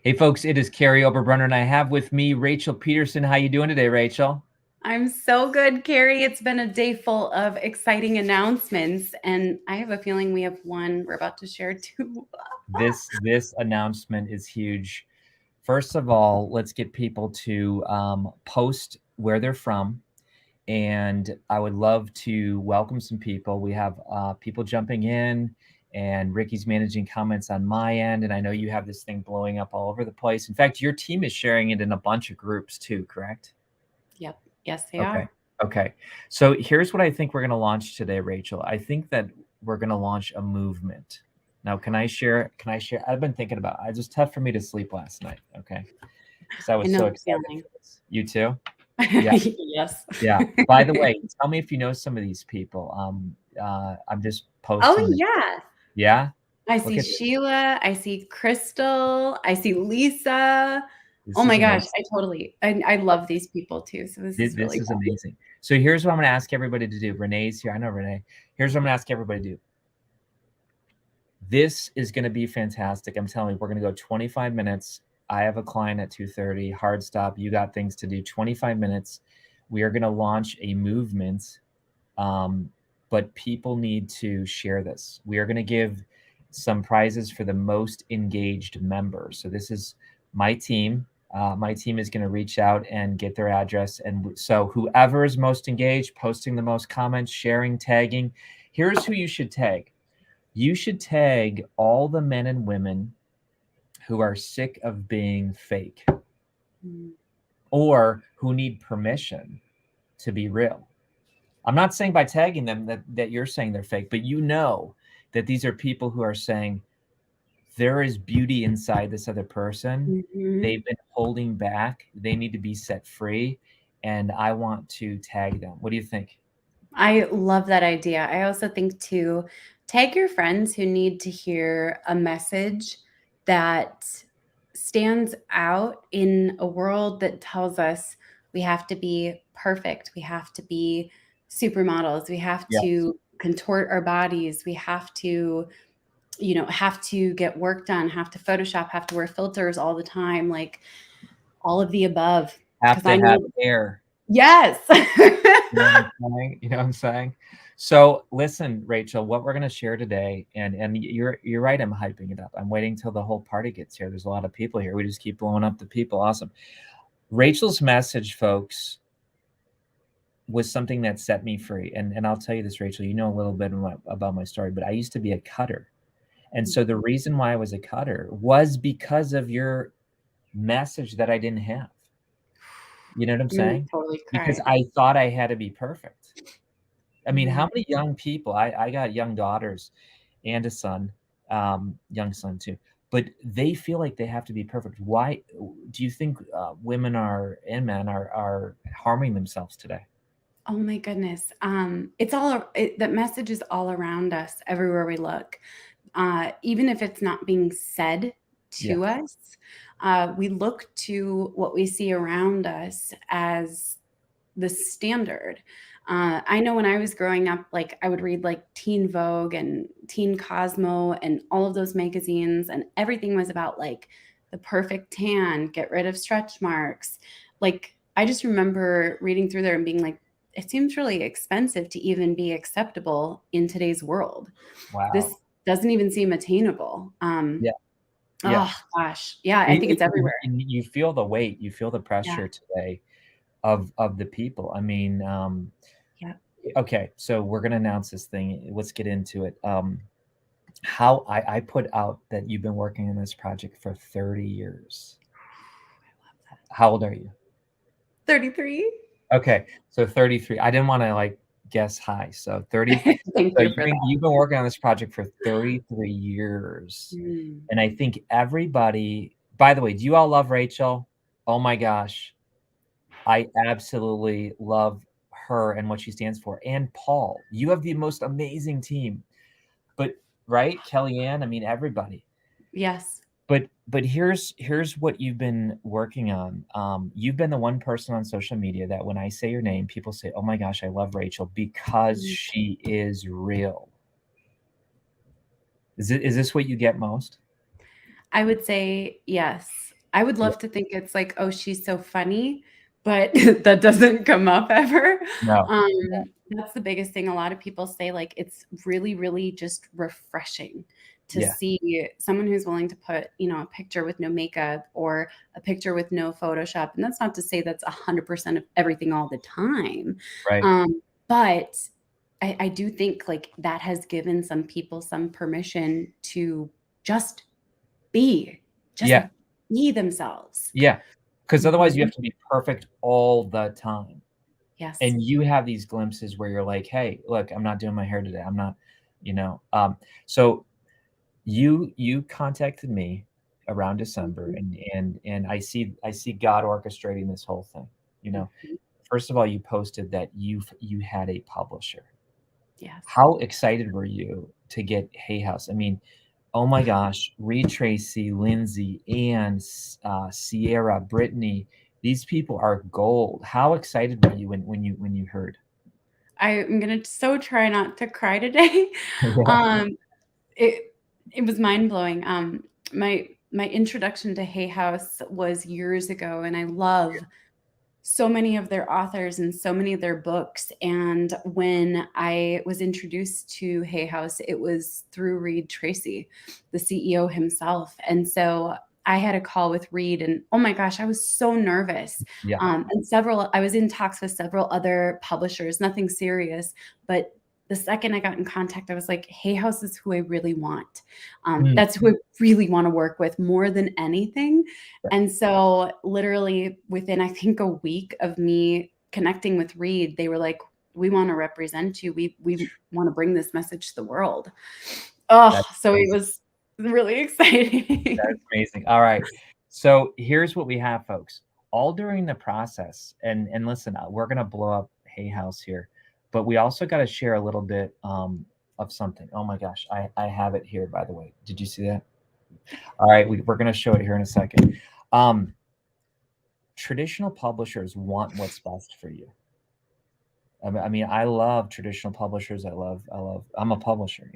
Hey folks, it is Carrie Oberbrunner, and I have with me Rachel Pedersen. How you doing today, Rachel? I'm so good, Carrie. It's been a day full of exciting announcements, and I have a feeling we have one we're about to share too. This announcement is huge. First of all, let's get people to post where they're from, and I would love to welcome some people. We have people jumping in, and Ricky's managing comments on my end, and I know you have this thing blowing up all over the place. In fact, your team is sharing it in a bunch of groups too, correct? Yep. Yes, they Okay. are. Okay. So here's what I think we're going to launch today, Rachel. I think that we're going to launch a movement. Now, can I share? Can I share? I've been thinking about it. It was tough for me to sleep last night. Okay. Because I I was know so the excited feeling. for this. You too? Yeah. Yes. Yeah. By the way, tell me if you know some of these people. I'm just Oh, posting this. yeah. Yeah. I Look see at this. Sheila. I see Crystal. I see Lisa. Oh This my is gosh. amazing. I love these people too. So this is This really is cool. amazing. So here's what I'm going to ask everybody to do. Renee's here. I know Renee. Here's what I'm going to ask everybody to do. This is going to be fantastic. I'm telling you, we're going to go 25 minutes. I have a client at 2:30. Hard stop. You got things to do. 25 minutes. We are going to launch a movement, but people need to share this. We are going to give some prizes for the most engaged members. So this is my team. My team is going to reach out and get their address. And so whoever is most engaged, posting the most comments, sharing, tagging, here's who you should tag. You should tag all the men and women who are sick of being fake Mm. or who need permission to be real. I'm not saying by tagging them that you're saying they're fake, but you know that these are people who are saying there is beauty inside this other person. Mhm. They've been holding back. They need to be set free. And I want to tag them. What do you think? I love that idea. I also think to tag your friends who need to hear a message that stands out in a world that tells us we have to be perfect, we have to be supermodels, we have Yes. to contort our bodies, we have to, have to get work done, have to Photoshop, have to wear filters all the time, like all of the above. Have Because to I have know, air. yes. You know what I'm saying? You know what I'm saying? So listen, Rachel, what we're gonna share today, and you're right, I'm hyping it up. I'm waiting till the whole party gets here. There's a lot of people here. We just keep blowing up the people. Awesome. Rachel's message, folks, was something that set me free. And I'll tell you this, Rachel, you know a little bit about my story, but I used to be a cutter. And so the reason why I was a cutter was because of your message that I didn't have. You know what I'm saying? Totally Because cried. I thought I had to be perfect. I mean, Mhm. how many young people I got young daughters and a son, young son too, but they feel like they have to be perfect. Why do you think women are and men are harming themselves today? Oh my goodness. That message is all around us everywhere we look. Even if it's not being said Yeah, to us, we look to what we see around us as the standard. I know when I was growing up, like I would read like Teen Vogue and Teen Cosmo and all of those magazines, and everything was about like the perfect tan, get rid of stretch marks. Like I just remember reading through there and being like, it seems really expensive to even be acceptable in today's world. wow. This doesn't even seem attainable. Yeah, yeah. Oh gosh, yeah, I think it's everywhere. You feel the weight, you feel the Yeah, pressure today of the people. I mean, yeah. okay, so we're gonna announce this thing. Let's get into it. How I put out that you've been working on this project for 30 years. How old are you? 33. Okay, so 33. I didn't wanna, like, guess high, so 30. Thank So you for that. you've been working on this project for 33 years, Mm. and I think everybody by the way, do you all love Rachel? Oh my gosh, I absolutely love her and what she stands for, and Paul. You have the most amazing team, but right? Kellyanne, I mean, everybody. Yes. But here's what you've been working on. You've been the one person on social media that when I say your name, people say, "Oh my gosh, I love Rachel because Mm. she is real." Is this what you get most? I would say yes. I would Yeah. love to think it's like, "Oh, she's so funny," but that doesn't come up ever. No. Yeah. That's the biggest thing. A lot of people say, like, it's really, really just refreshing to Yeah. see someone who's willing to put, a picture with no makeup or a picture with no Photoshop, and that's not to say that's 100% of everything all the time, Right. but I do think, like, that has given some people some permission to just be, just Yeah. be themselves. Yeah. Because otherwise you Mhm. have to be perfect all the time. Yes. And you have these glimpses where you're like, "Hey, look, I'm not doing my hair today. I'm not," you know. So you contacted me around December, Mhm. and I see God orchestrating this whole thing. You know, Mhm. first of all, you posted that you had a publisher. Yes. How excited were you to get HayHouse? I mean, oh my gosh, Reed Tracy, Lindsay, Anne, Sierra, Brittany, these people are gold. How excited were you when you heard? I'm gonna so try not to cry today. Yeah. Um, it it was mind-blowing. My introduction to HayHouse was years ago, and I love so many of their authors and so many of their books. And when I was introduced to HayHouse, it was through Reed Tracy, the CEO himself. And so I had a call with Reed, and oh my gosh, I was so nervous. Yeah. I was in talks with several other publishers, nothing serious, but the second I got in contact, I was like, HayHouse is who I really want. Mm, That's who I really want to work with more than anything. yeah. And so literally within, I think, a week of me connecting with Reed, they were like, "We wanna represent you. We wanna bring this message to the world." Oh, That's so it amazing. was really That's exciting. amazing. All right. So here's what we have, folks. All during the process, and listen, we're gonna blow up HayHouse here, but we also got to share a little bit of something. Oh my gosh, I have it here, by the way. Did you see that? All right, we're gonna show it here in a second. Um, Traditional publishers want what's best for you. I mean, I love traditional publishers. I'm a publisher,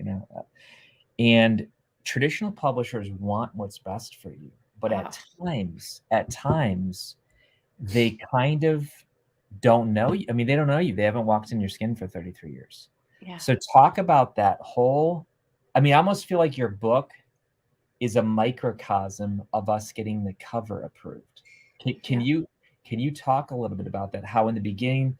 and traditional publishers want what's best for you, but Oh, at times, they kind of don't know you. I mean, they don't know you. They haven't walked in your skin for 33 years. yeah, So talk about that whole. I mean, I almost feel like your book is a microcosm of us getting the cover approved. Can, can yeah. you can you talk a little bit about that? How in the beginning,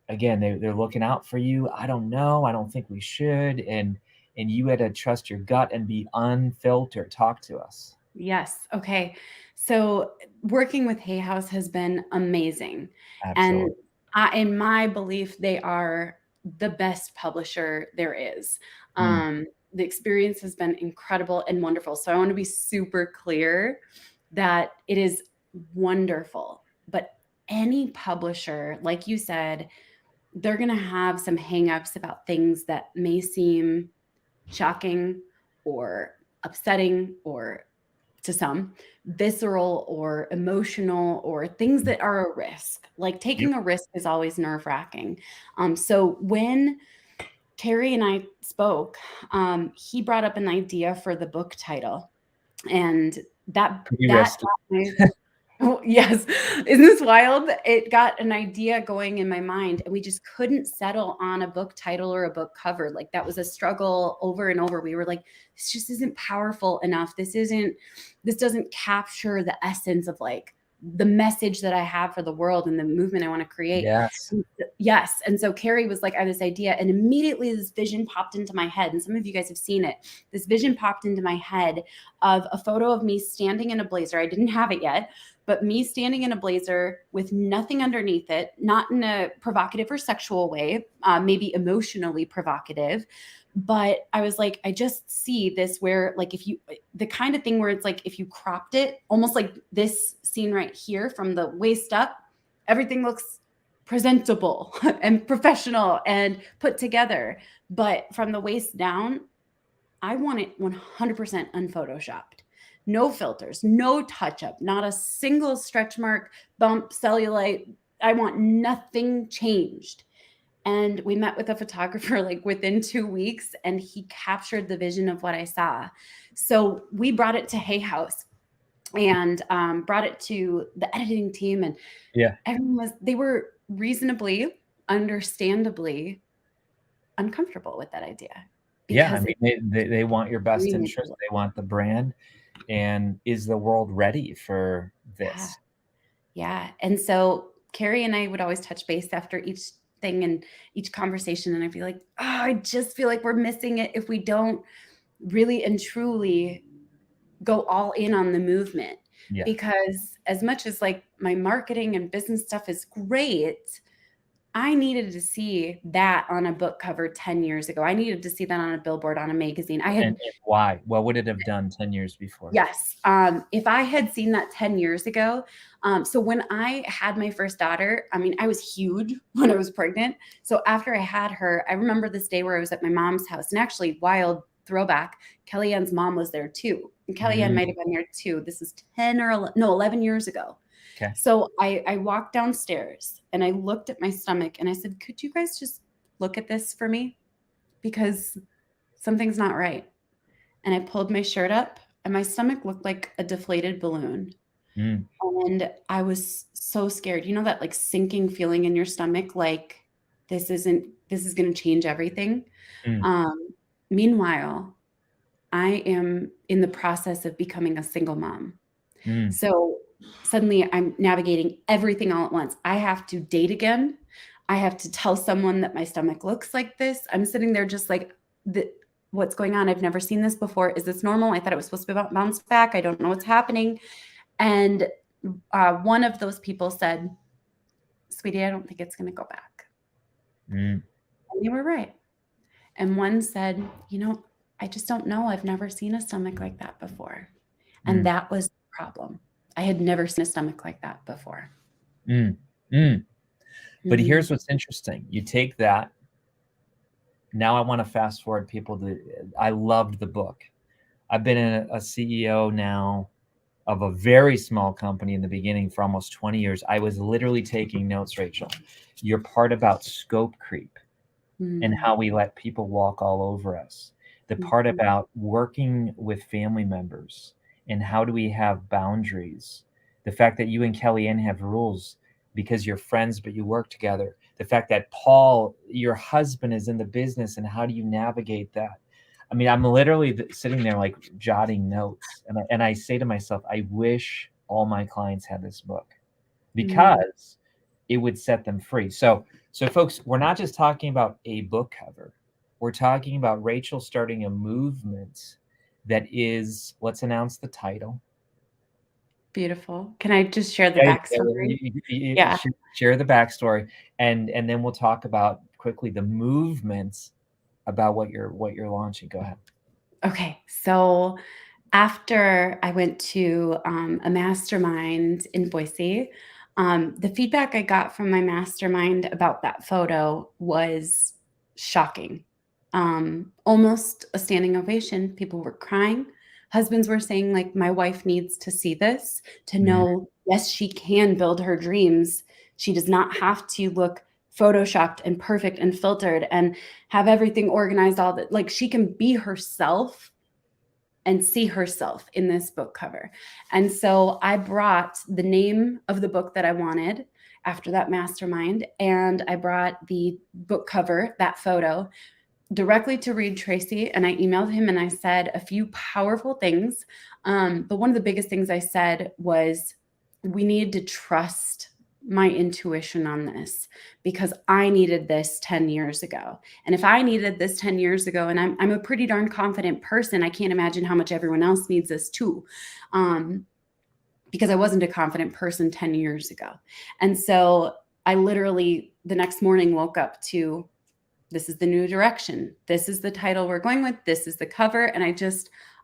again, they're looking out for you. I don't know. I don't think we should. And you had to trust your gut and be unfiltered. Talk to us. Yes. Okay. So working with HayHouse has been amazing. And Absolutely. in my belief, they are the best publisher there is. Mm, The experience has been incredible and wonderful. So I want to be super clear that it is wonderful. But any publisher, like you said, they're going to have some hangups about things that may seem shocking or upsetting or to some visceral or emotional or things mm. that are a risk. Like Yep. taking a risk is always nerve wracking. So when Terry and I spoke, he brought up an idea for the book title, and Pretty that risky. got my oh, yes. Isn't this wild? It got an idea going in my mind, and we just couldn't settle on a book title or a book cover. Like, that was a struggle over and over. We were like, "This just isn't powerful enough. This doesn't capture the essence of, like, the message that I have for the world and the movement I wanna create." Yes. Yes, and so Carrie was like, "I have this idea," and immediately this vision popped into my head, and some of you guys have seen it. This vision popped into my head of a photo of me standing in a blazer. I didn't have it yet, but me standing in a blazer with nothing underneath it, not in a provocative or sexual way, maybe emotionally provocative. But I was like, I just see this where, like, the kind of thing where it's like, if you cropped it, almost like this scene right here from the waist up, everything looks presentable and professional and put together. But from the waist down, I want it 100% unphotoshopped. No filters, no touch up, not a single stretch mark, bump, cellulite. I want nothing changed. And we met with a photographer like within 2 weeks, and he captured the vision of what I saw. So we brought it to HayHouse. and brought it to the editing team, and Yeah. they were reasonably, understandably uncomfortable with that idea Yeah, I because mean, they want your best it's interest, they want the brand, and is the world ready for yeah. this? Yeah. And so Carrie and I would always touch base after each thing and each conversation. And I'd be like, oh, I just feel like we're missing it if we don't really and truly go all in on the movement. Yeah. Because as much as like my marketing and business stuff is great, I needed to see that on a book cover 10 years ago. I needed to see that on a billboard, on a magazine. I had And why? What would it have done 10 years before? Yes. If I had seen that 10 years ago, so when I had my first daughter, I mean, I was huge when I was pregnant. So after I had her, I remember this day where I was at my mom's house, and actually, wild throwback, Kellyanne's mom was there too. And Kellyanne Mm, might have been there too. This is 10 or 11, no, 11 years ago. okay. So I walked downstairs and I looked at my stomach and I said, could you guys just look at this for me? Because something's not right. And I pulled my shirt up and my stomach looked like a deflated balloon. Mm, And I was so scared. You know that like sinking feeling in your stomach, like this is going to change everything. mm, Um, Meanwhile, I am in the process of becoming a single mom. mm, So suddenly I'm navigating everything all at once. I have to date again. I have to tell someone that my stomach looks like this. I'm sitting there just like, what's going on? I've never seen this before. Is this normal? I thought it was supposed to be bounce back. I don't know what's happening. And one of those people said, sweetie, I don't think it's going to go back. mm, And they were right. And one said, I just don't know. I've never seen a stomach like that before. And mm, that was the problem. I had never seen a stomach like that before. mm, mm. But here's Mhm. what's interesting. You take that. Now I want to fast forward people to. I loved the book. I've been a CEO now of a very small company in the beginning for almost 20 years. I was literally taking notes, Rachel. Your part about scope creep and Mm, how we let people walk all over us. The part mhm, about working with family members and how do we have boundaries. The fact that you and Kellyanne have rules because you're friends, but you work together. The fact that Paul, your husband, is in the business and how do you navigate that? I mean, I'm literally sitting there like jotting notes. And I say to myself, I wish all my clients had this book mm. because it would set them free. So folks, we're not just talking about a book cover. We're talking about Rachel starting a movement that is, let's announce the title. Beautiful. Can I just share the Yeah, backstory? you Yeah. share the backstory, and then we'll talk about quickly the movements about what you're launching. Go ahead. Okay. So after I went to a mastermind in Boise, the feedback I got from my mastermind about that photo was shocking. Almost a standing ovation. People were crying. Husbands were saying, like, my wife needs to see this to Mm, know, yes, she can build her dreams. She does not have to look photoshopped and perfect and filtered and have everything organized, all that. Like, she can be herself and see herself in this book cover. And so I brought the name of the book that I wanted after that mastermind, and I brought the book cover, that photo, directly to Reed Tracy. And I emailed him and I said a few powerful things. But one of the biggest things I said was, we need to trust my intuition on this because I needed this 10 years ago. And if I needed this 10 years ago, and I'm a pretty darn confident person, I can't imagine how much everyone else needs this too. Because I wasn't a confident person 10 years ago. And so I literally the next morning woke up to, this is the new direction. This is the title we're going with. This is the cover. And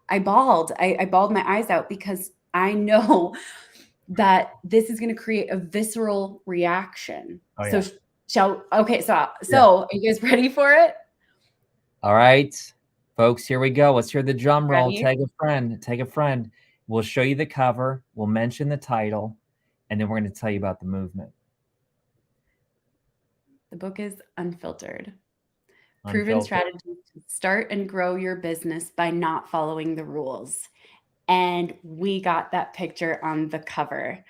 I bawled. I bawled my eyes out because I know that this is going to create a visceral reaction. oh So yeah, okay, yeah. are you guys ready for it? All right, folks, here we go. Let's hear the drum roll. Ready? Tag a friend. Tag a friend. We'll show you the cover. We'll mention the title, and then we're going to tell you about the movement. The book is Unfiltered. Proven Unfiltered. strategies to start and grow your business by not following the rules. and we got that picture on the cover.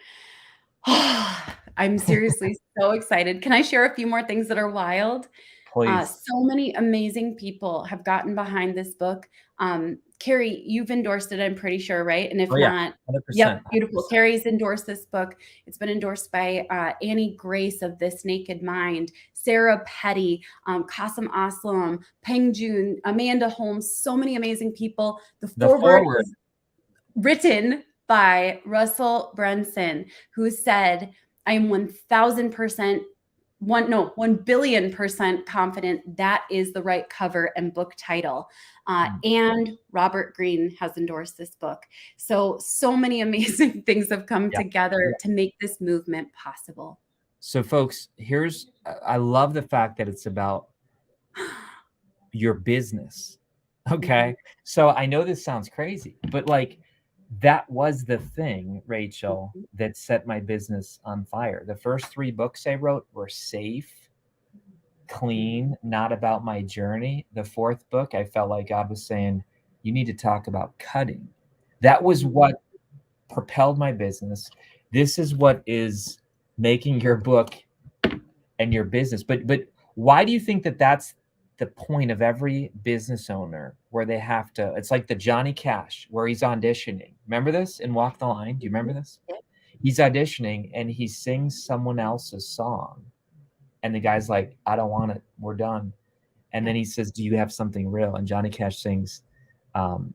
I'm seriously so excited. Can I share a few more things that are wild? Please. So many amazing people have gotten behind this book. Carrie, you've endorsed it, I'm pretty sure, right? And Oh if yeah, not, 100%, yep, beautiful. 100%. Carrie's endorsed this book. It's been endorsed by Annie Grace of This Naked Mind, Sarah Petty, Kasim Aslam, Peng Joon, Amanda Holmes, so many amazing people. The The foreword forward. is written by Russell Brunson, who said, I am 1,000% 1 billion% confident that is the right cover and book title. And Robert Greene has endorsed this book. So many amazing things have come Yeah. together to make this movement possible. So folks, I love the fact that it's about your business. Okay. So I know this sounds crazy, but like that was the thing, Rachel, that set my business on fire. The first 3 books I wrote were safe, clean, not about my journey. The 4th book, I felt like God was saying, you need to talk about cutting. That was what propelled my business. This is what is making your book and your business. But why do you think that that's the point of every business owner where they have to? It's like the Johnny Cash where he's auditioning. Remember this in Walk the Line? Do you remember this? He's auditioning and he sings someone else's song, and the guy's like, "I don't want it. We're done." And then he says, "Do you have something real?" And Johnny Cash sings, um,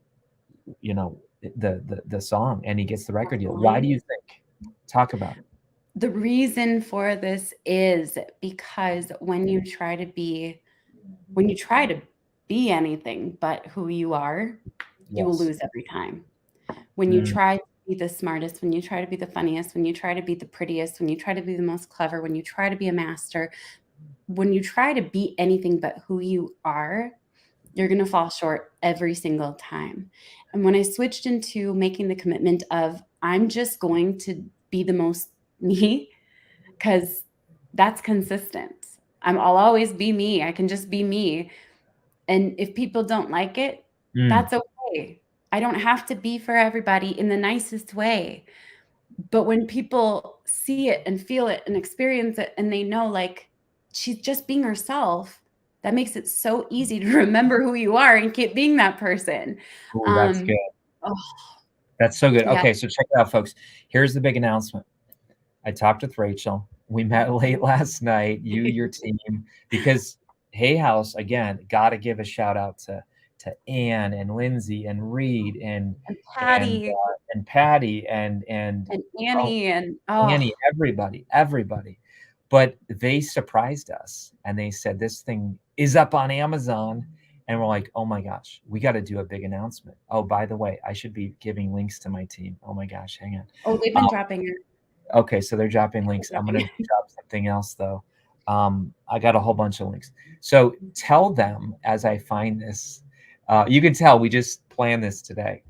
you know, the song, and he gets the record deal. Why do you think? Talk about it. The reason for this is because when you try to be anything but who you are, you will Yes. lose every time. When you try to be the smartest, when you try to be the funniest, when you try to be the prettiest, when you try to be the most clever, when you try to be a master, when you try to be anything but who you are, you're going to fall short every single time. And when I switched into making the commitment of, I'm just going to be the most me, because that's consistent. I'll always be me. I can just be me. And if people don't like it, that's okay. I don't have to be for everybody in the nicest way. But when people see it and feel it and experience it and they know, like, she's just being herself, that makes it so easy to remember who you are and keep being that person. Ooh, that's good. Oh, That's so good. yeah. Okay, so check it out, folks. Here's the big announcement. I talked with Rachel. We met late last night, your team, because HayHouse, again, got to give a shout out to Anne and Lindsay and Reed and Patty Patty and oh, Annie and Annie, everybody. But they surprised us and they said this thing is up on Amazon. And we're like, oh my gosh, we got to do a big announcement. Oh, by the way, I should be giving links to my team. Oh my gosh, hang on. Oh, they've been dropping it. Okay, so they're dropping links. I'm going to drop something else though. I got a whole bunch of links. So tell them as I find this. You can tell we just planned this today.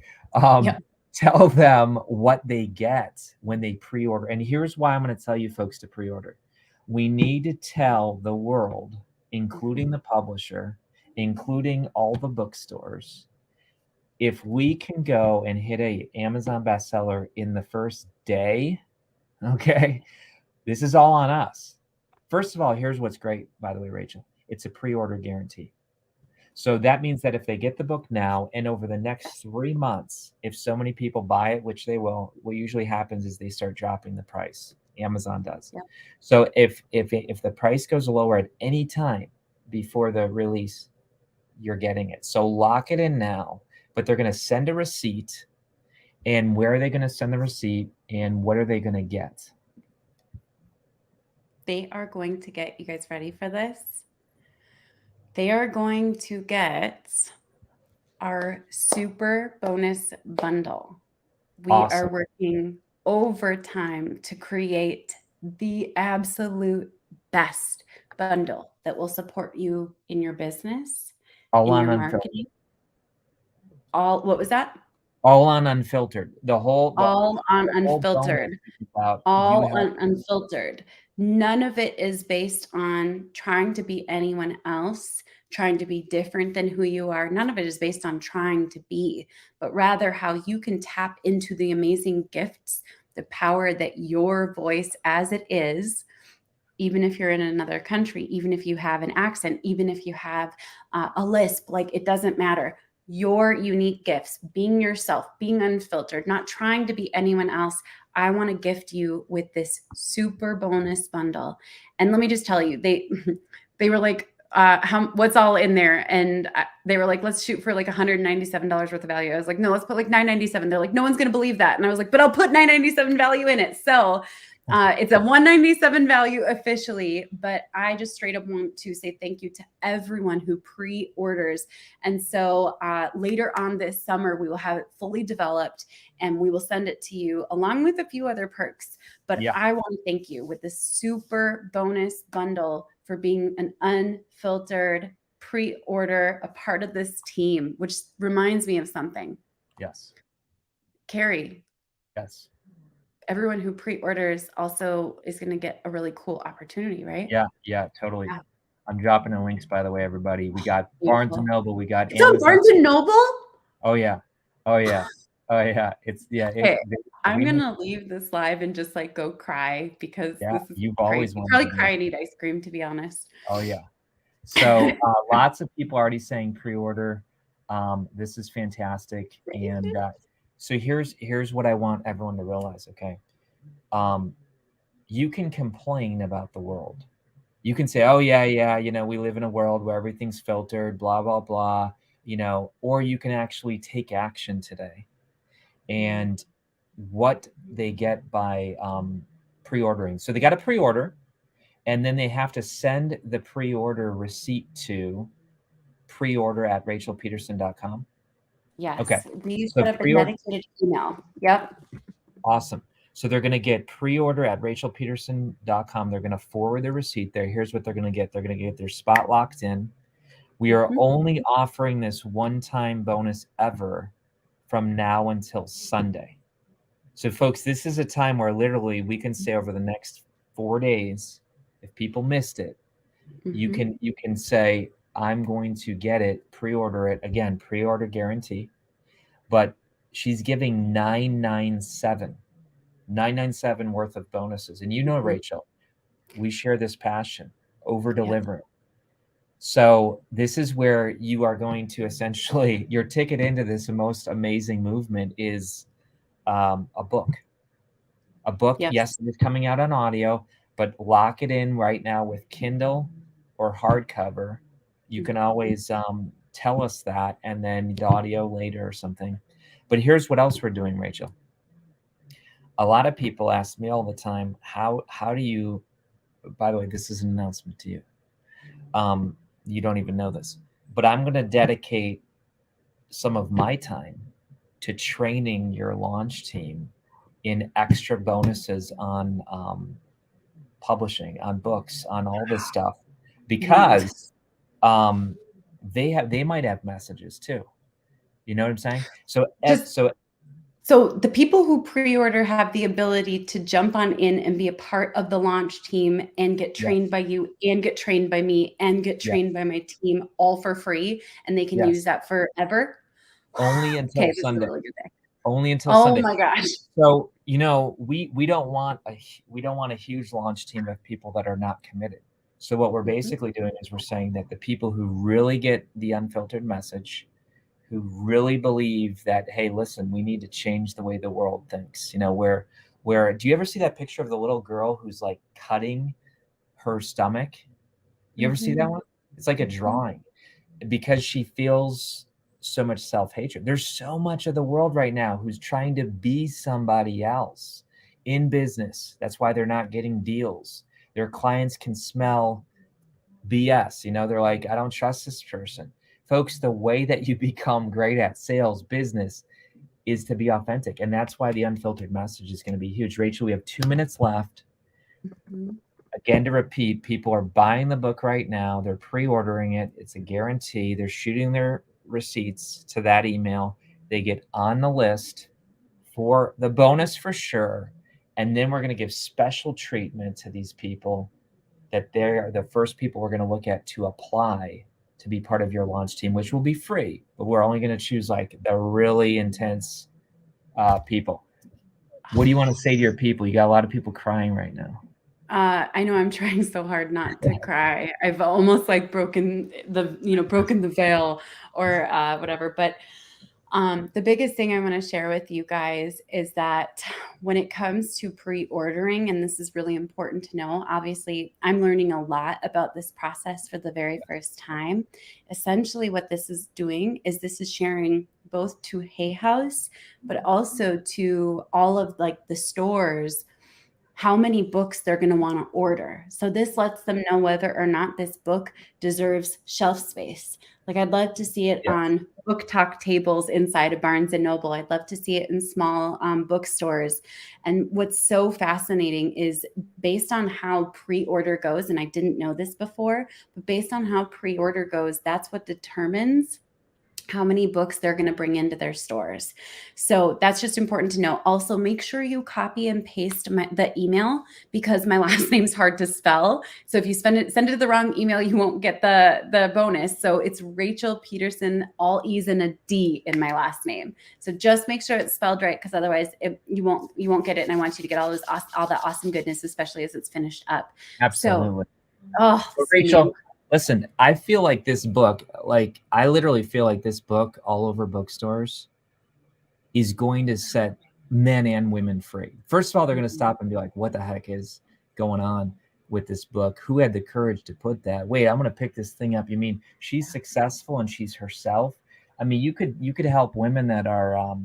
Tell them what they get when they pre-order. And here's why I'm going to tell you folks to pre-order. We need to tell the world, including the publisher, including all the bookstores, if we can go and hit a Amazon bestseller in the first day, okay, this is all on us. First of all, here's what's great, by the way, Rachel. It's a pre-order guarantee. So that means that if they get the book now and over the next 3 months, if so many people buy it, which they will, what usually happens is they start dropping the price. Amazon does. Yeah. So if the price goes lower at any time before the release, you're getting it. So lock it in now, but they're going to send a receipt. And where are they going to send the receipt and what are they going to get? They are going to get, you guys ready for this? They are going to get our super bonus bundle. We are working overtime to create the absolute best bundle that will support you in your business, in your marketing. What was that? All on Unfiltered. All on Unfiltered. All on Unfiltered. None of it is based on trying to be anyone else. trying to be different than who you are. None of it is based on trying to be, but rather how you can tap into the amazing gifts, the power that your voice as it is, even if you're in another country, even if you have an accent, even if you have a lisp, like it doesn't matter. Your unique gifts, being yourself, being unfiltered, not trying to be anyone else. I want to gift you with this super bonus bundle. And let me just tell you, they were like, what's all in there? And they were like, let's shoot for like $197 worth of value. I was like, no, let's put like $997. They're like, no one's going to believe that. And I was like, but I'll put $997 value in it. So it's a $197 value officially, but I just straight up want to say thank you to everyone who pre-orders. And so later on this summer, we will have it fully developed and we will send it to you along with a few other perks. But Yeah. I want to thank you with this super bonus bundle for being an unfiltered pre-order, a part of this team, which reminds me of something. Yes. Carrie. Yes. Everyone who pre-orders also is going to get a really cool opportunity, right? Yeah, totally. Yeah. I'm dropping the links, by the way, everybody. We got Barnes and Noble, we got It's on Amazon. Barnes and Noble? Oh yeah. It's Okay, I'm gonna leave this live and just like go cry because this is you've always crazy. wanted Probably to cry and eat ice cream, to be honest. Oh yeah. So lots of people already saying pre-order. This is fantastic. And so here's what I want everyone to realize, okay? You can complain about the world. You can say, oh yeah, we live in a world where everything's filtered, blah, blah, blah, or you can actually take action today. And what they get by pre-ordering. So they got a pre-order, and then they have to send the pre-order receipt to preorder@rachelpedersen.com. Yes. Okay. We So set up a dedicated email. Yep. Awesome. So they're going to get preorder@rachelpedersen.com. They're going to forward the receipt there. Here's what they're going to get. They're going to get their spot locked in. We are only offering this one-time bonus ever from now until Sunday. So folks, this is a time where literally we can say over the next 4 days, if people missed it, you can say, I'm going to get it, pre-order it. Again, pre-order guarantee. But she's giving $997 worth of bonuses. And Rachel, we share this passion, over delivering. So this is where you are going to essentially, your ticket into this most amazing movement is a book. A book, yes, it's coming out on audio, but lock it in right now with Kindle or hardcover. You can always tell us that, and then the audio later or something. But here's what else we're doing, Rachel. A lot of people ask me all the time, how do you, by the way, this is an announcement to you. You don't even know this, but I'm going to dedicate some of my time to training your launch team in extra bonuses on publishing, on books, on all this stuff, because they might have messages too. You know what I'm saying? So the people who pre-order have the ability to jump on in and be a part of the launch team and get trained by you and get trained by me and get trained by my team all for free, and they can use that forever. Only until Sunday. Really good day. Only until Sunday. Oh my gosh. So, we don't want a huge launch team of people that are not committed. So what we're basically doing is we're saying that the people who really get the unfiltered message, who really believe that, hey, listen, we need to change the way the world thinks. Where do you ever see that picture of the little girl who's like cutting her stomach? You ever see that one? It's like a drawing, because she feels so much self-hatred. There's so much of the world right now who's trying to be somebody else in business. That's why they're not getting deals. Their clients can smell BS. They're like, I don't trust this person. Folks, the way that you become great at sales, business, is to be authentic. And that's why the unfiltered message is going to be huge. Rachel, we have 2 minutes left. Again, to repeat, people are buying the book right now. They're pre-ordering it. It's a guarantee. They're shooting their receipts to that email. They get on the list for the bonus for sure. And then we're going to give special treatment to these people, that they're the first people we're going to look at to apply to be part of your launch team, which will be free, but we're only going to choose like the really intense people. What do you want to say to your people? You got a lot of people crying right now. I know I'm trying so hard not to cry. I've almost like broken the veil or whatever. But the biggest thing I want to share with you guys is that when it comes to pre-ordering, and this is really important to know, obviously I'm learning a lot about this process for the very first time. Essentially what this is doing is this is sharing both to HayHouse, but also to all of like the stores how many books they're going to want to order. So this lets them know whether or not this book deserves shelf space. Like I'd love to see it on book talk tables inside of Barnes and Noble. I'd love to see it in small bookstores. And what's so fascinating is based on how pre-order goes, and I didn't know this before, but based on how pre-order goes, that's what determines how many books they're going to bring into their stores. So that's just important to know. Also, make sure you copy and paste the email because my last name's hard to spell. So if you send it to the wrong email, you won't get the bonus. So it's Rachel Pedersen, all E's and a D in my last name. So just make sure it's spelled right because otherwise you won't get it. And I want you to get all that awesome goodness, especially as it's finished up. Absolutely. So, Rachel, listen, I feel like this book, like I literally feel like this book all over bookstores is going to set men and women free. First of all, they're going to stop and be like, what the heck is going on with this book? Who had the courage to put that? Wait, I'm going to pick this thing up. You mean she's successful and she's herself? I mean, you could help women that are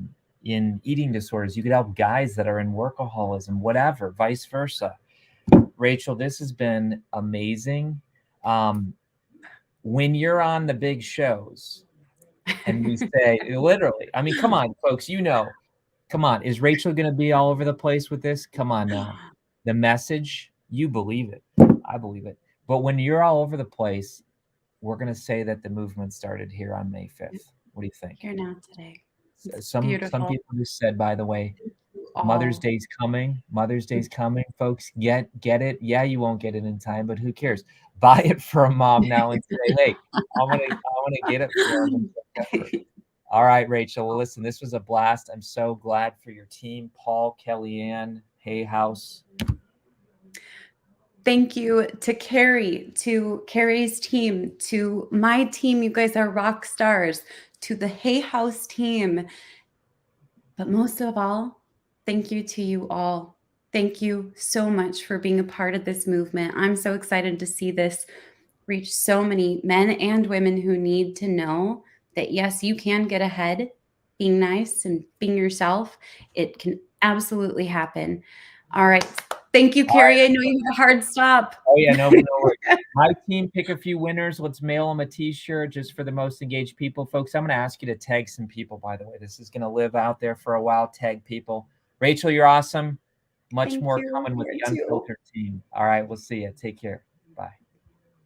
in eating disorders. You could help guys that are in workaholism, whatever, vice versa. Rachel, this has been amazing. When you're on the big shows and we say literally, I mean, come on, folks, come on. Is Rachel going to be all over the place with this? Come on now. The message, you believe it. I believe it. But when you're all over the place, we're going to say that the movement started here on May 5th. What do you think? Here now today. Some people just said, by the way, Mother's Day's coming. Mother's Day's coming, folks. Get it. Yeah, you won't get it in time, but who cares? Buy it for a mom now and say, hey, I want to get it for them. All right, Rachel. Well, listen, this was a blast. I'm so glad for your team, Paul, Kellyanne, HayHouse. Thank you to Carrie, to Carrie's team, to my team. You guys are rock stars. To the HayHouse team. But most of all, thank you to you all. Thank you so much for being a part of this movement. I'm so excited to see this reach so many men and women who need to know that, yes, you can get ahead being nice and being yourself. It can absolutely happen. All right. Thank you, Carrie. I know you have a hard stop. Oh, yeah, no worries. My team, pick a few winners. Let's mail them a T-shirt just for the most engaged people. Folks, I'm going to ask you to tag some people, by the way. This is going to live out there for a while. Tag people. Rachel, you're awesome. Much more coming with the Unfiltered team. All right, we'll see you. Take care.